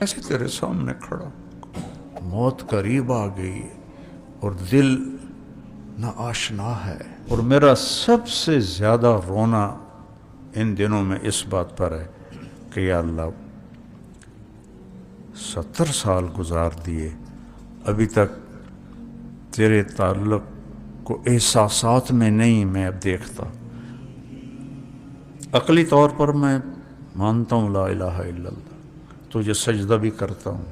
ایسے تیرے سامنے کھڑا، موت قریب آ گئی اور دل نا آشنا ہے، اور میرا سب سے زیادہ رونا ان دنوں میں اس بات پر ہے کہ یا اللہ 70 سال گزار دیے، ابھی تک تیرے تعلق کو احساسات میں نہیں میں اب دیکھتا۔ عقلی طور پر میں مانتا ہوں لا الہ الا اللہ، تجھے سجدہ بھی کرتا ہوں،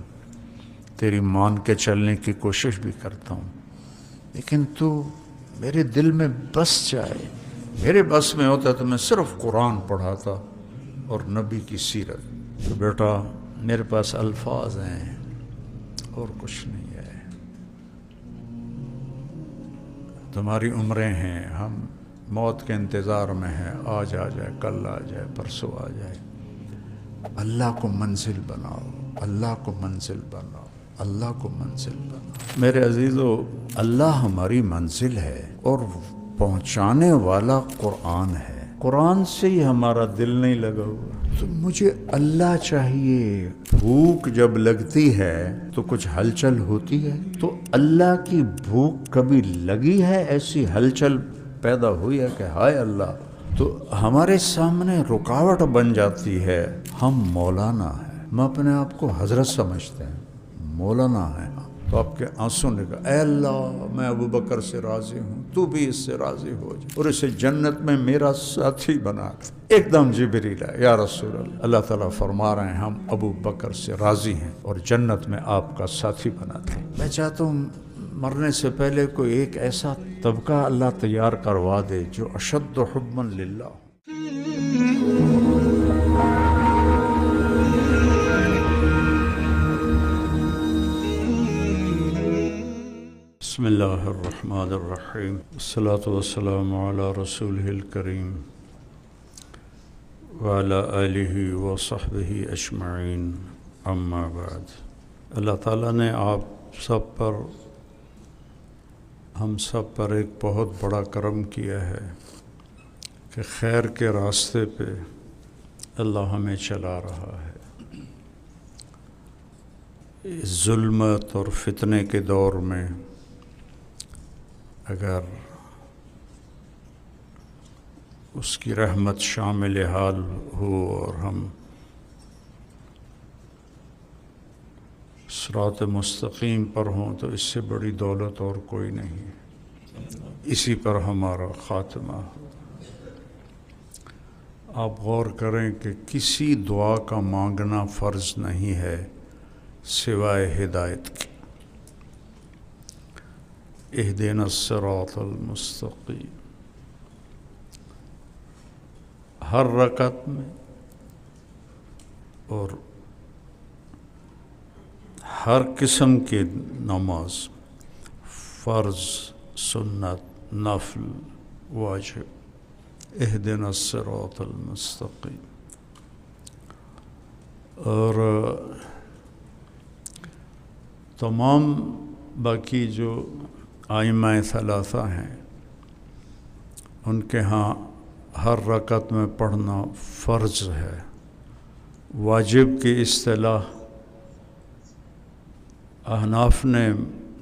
تیری مان کے چلنے کی کوشش بھی کرتا ہوں، لیکن تو میرے دل میں بس جائے۔ میرے بس میں ہوتا تو میں صرف قرآن پڑھاتا اور نبی کی سیرت۔ تو بیٹا میرے پاس الفاظ ہیں اور کچھ نہیں ہے، تمہاری عمریں ہیں، ہم موت کے انتظار میں ہیں، آج آ جائے، کل آ جائے، پرسوں آ جائے۔ اللہ کو منزل بناؤ، اللہ کو منزل بناؤ، اللہ کو منزل بناؤ۔ میرے عزیزو، اللہ ہماری منزل ہے اور پہنچانے والا قرآن ہے۔ قرآن سے ہی ہمارا دل نہیں لگا ہوا، تو مجھے اللہ چاہیے۔ بھوک جب لگتی ہے تو کچھ ہلچل ہوتی ہے، تو اللہ کی بھوک کبھی لگی ہے، ایسی ہلچل پیدا ہوئی ہے کہ ہائے اللہ، تو ہمارے سامنے رکاوٹ بن جاتی ہے۔ ہم مولانا ہیں، ہم اپنے آپ کو حضرت سمجھتے ہیں، مولانا ہیں، تو آپ کے آنسوں نکل، اے اللہ میں ابو بکر سے راضی ہوں، تو بھی اس سے راضی ہو جائے اور اسے جنت میں میرا ساتھی بنا دے۔ ایک دم جبریل ہے، یا رسول اللہ، اللہ تعالیٰ فرما رہے ہیں ہم ابو بکر سے راضی ہیں اور جنت میں آپ کا ساتھی بنا دیں۔ میں چاہتا ہوں مرنے سے پہلے کوئی ایک ایسا طبقہ اللہ تیار کروا دے جو اشد حبا للہ۔ بسم اللہ الرحمن الرحیم، والصلاة والسلام علی رسولہ الکریم وعلی آلہ وصحبہ اجمعین، اما بعد۔ اللہ تعالیٰ نے آپ سب پر، ہم سب پر ایک بہت بڑا کرم کیا ہے کہ خیر کے راستے پہ اللہ ہمیں چلا رہا ہے۔ اس ظلمت اور فتنے کے دور میں اگر اس کی رحمت شامل حال ہو اور ہم صراط مستقیم پر ہوں تو اس سے بڑی دولت اور کوئی نہیں، اسی پر ہمارا خاتمہ ہو۔ آپ غور کریں کہ کسی دعا کا مانگنا فرض نہیں ہے سوائے ہدایت کے۔ اہدنا الصراط المستقیم، ہر رکعت میں اور ہر قسم کی نماز، فرض، سنت، نفل، واجب، اہدنا الصراط المستقیم۔ اور تمام باقی جو ائمہ ثلاثہ ہیں ان کے ہاں ہر رکعت میں پڑھنا فرض ہے۔ واجب کی اصطلاح احناف نے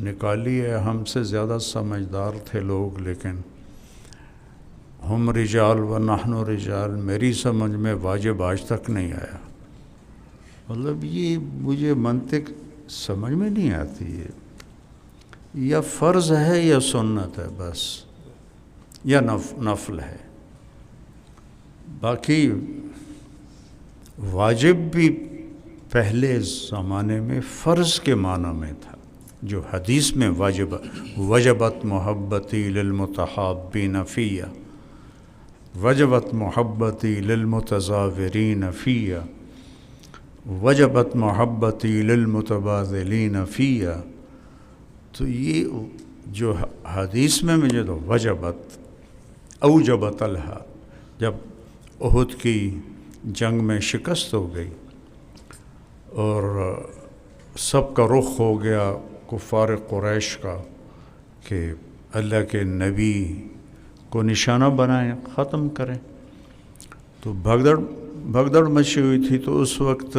نکالی ہے، ہم سے زیادہ سمجھدار تھے لوگ، لیکن ہم رجال و نحن رجال، میری سمجھ میں واجب آج تک نہیں آیا۔ مطلب یہ مجھے منطق سمجھ میں نہیں آتی ہے، یا فرض ہے یا سنت ہے بس، یا نفل ہے۔ باقی واجب بھی پہلے زمانے میں فرض کے معنی میں تھا، جو حدیث میں وجبت محبتی للمتحابین فیہ، وجبت محبتی للمتزاورین فیہ، وجبت محبتی للمتبادلین فیہ۔ تو یہ جو حدیث میں مجھے تو وجبت، اوجبت الہا، جب احد کی جنگ میں شکست ہو گئی اور سب کا رخ ہو گیا کفار قریش کا کہ اللہ کے نبی کو نشانہ بنائیں، ختم کریں، تو بھگدڑ مچی ہوئی تھی۔ تو اس وقت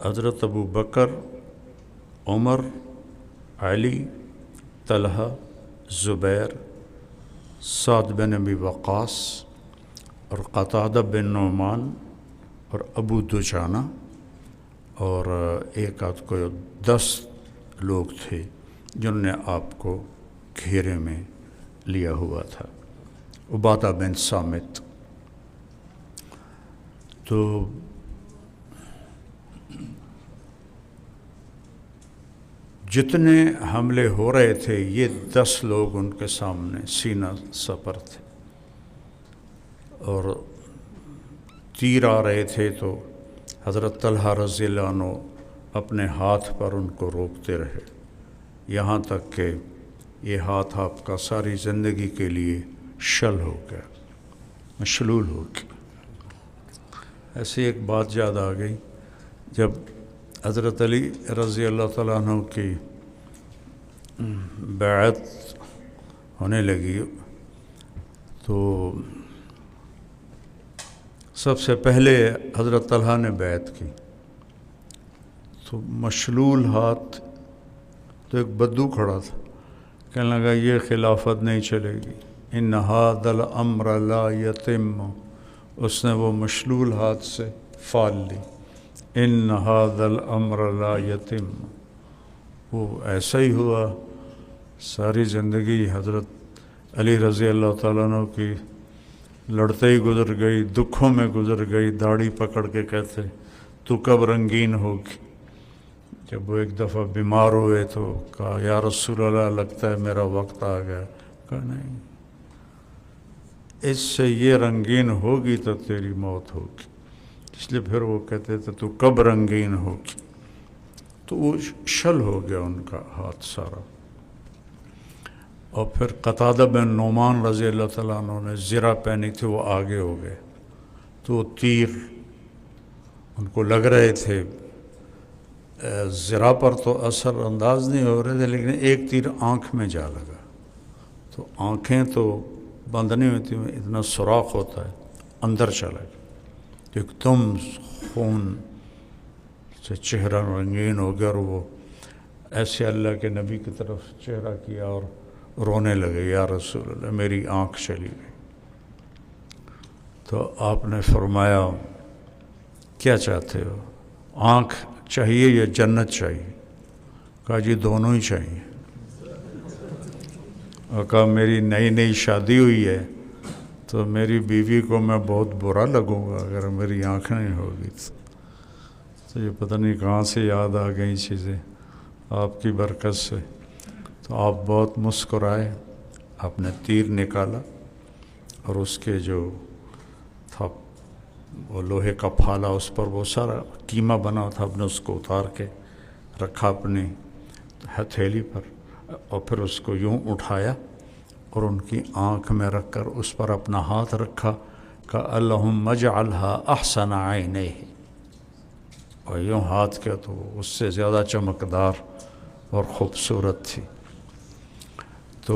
حضرت ابو بکر، عمر، علی، طلحہ، زبیر، سعد بن ابی وقاص اور قتادہ بن نعمان اور ابو دجانہ اور ایک آدھ کو 10 لوگ تھے جنہوں نے آپ کو گھیرے میں لیا ہوا تھا۔ عبادہ بن صامت۔ تو جتنے حملے ہو رہے تھے یہ 10 لوگ ان کے سامنے سینہ سپر تھے، اور تیر آ رہے تھے تو حضرت طلحہ رضی اللہ عنہ اپنے ہاتھ پر ان کو روکتے رہے، یہاں تک کہ یہ ہاتھ آپ کا ساری زندگی کے لیے شل ہو گیا، مشلول ہو گیا۔ ایسی ایک بات یاد آ گئی، جب حضرت علی رضی اللہ تعالیٰ عنہ کی بیعت ہونے لگی تو سب سے پہلے حضرت طلحہ نے بیعت کی، تو مشلول ہاتھ تو ایک بدو کھڑا تھا، کہنے لگا یہ خلافت نہیں چلے گی، ان ھذا الامر لا یتم، اس نے وہ مشلول ہاتھ سے فال لی، ان ھذا الامر لا یتم، وہ ایسا ہی ہوا۔ ساری زندگی حضرت علی رضی اللہ تعالیٰ عنہ کی لڑتے ہی گزر گئی، دکھوں میں گزر گئی، داڑھی پکڑ کے کہتے تو کب رنگین ہوگی۔ جب وہ ایک دفعہ بیمار ہوئے تو کہا یا رسول اللہ لگتا ہے میرا وقت آ گیا، کہا نہیں، اس سے یہ رنگین ہوگی تو تیری موت ہوگی، اس لیے پھر وہ کہتے تھے تو کب رنگین ہوگی، تو وہ شل ہو گیا ان کا ہاتھ سارا۔ اور پھر قتادہ بن نعمان رضی اللہ تعالیٰ عنہ نے زرہ پہنی تھی، وہ آگے ہو گئے، تو تیر ان کو لگ رہے تھے، زرہ پر تو اثر انداز نہیں ہو رہے تھے، لیکن ایک تیر آنکھ میں جا لگا، تو آنکھیں تو بند نہیں ہوتی، اتنا سوراخ ہوتا ہے، اندر چلا گیا، ایک دم خون سے چہرہ رنگین ہو گیا، اور وہ ایسے اللہ کے نبی کی طرف چہرہ کیا اور رونے لگے، یا رسول اللہ میری آنکھ چلی گئی۔ تو آپ نے فرمایا کیا چاہتے ہو، آنکھ چاہیے یا جنت چاہیے؟ کہا جی دونوں ہی چاہیے۔ اور کہا میری نئی نئی شادی ہوئی ہے تو میری بیوی کو میں بہت برا لگوں گا اگر میری آنکھ نہیں ہوگی۔ تو یہ پتہ نہیں کہاں سے یاد آ گئی چیزیں آپ کی برکت سے، تو آپ بہت مسکرائے، آپ نے تیر نکالا اور اس کے جو تھا وہ لوہے کا پھالا، اس پر وہ سارا قیمہ بنا تھا، آپ نے اس کو اتار کے رکھا اپنی ہتھیلی پر، اور پھر اس کو یوں اٹھایا اور ان کی آنکھ میں رکھ کر اس پر اپنا ہاتھ رکھا، کہ اللہم اجعلھا احسن عینیہ، اور یوں ہاتھ کیا تو اس سے زیادہ چمکدار اور خوبصورت تھی۔ تو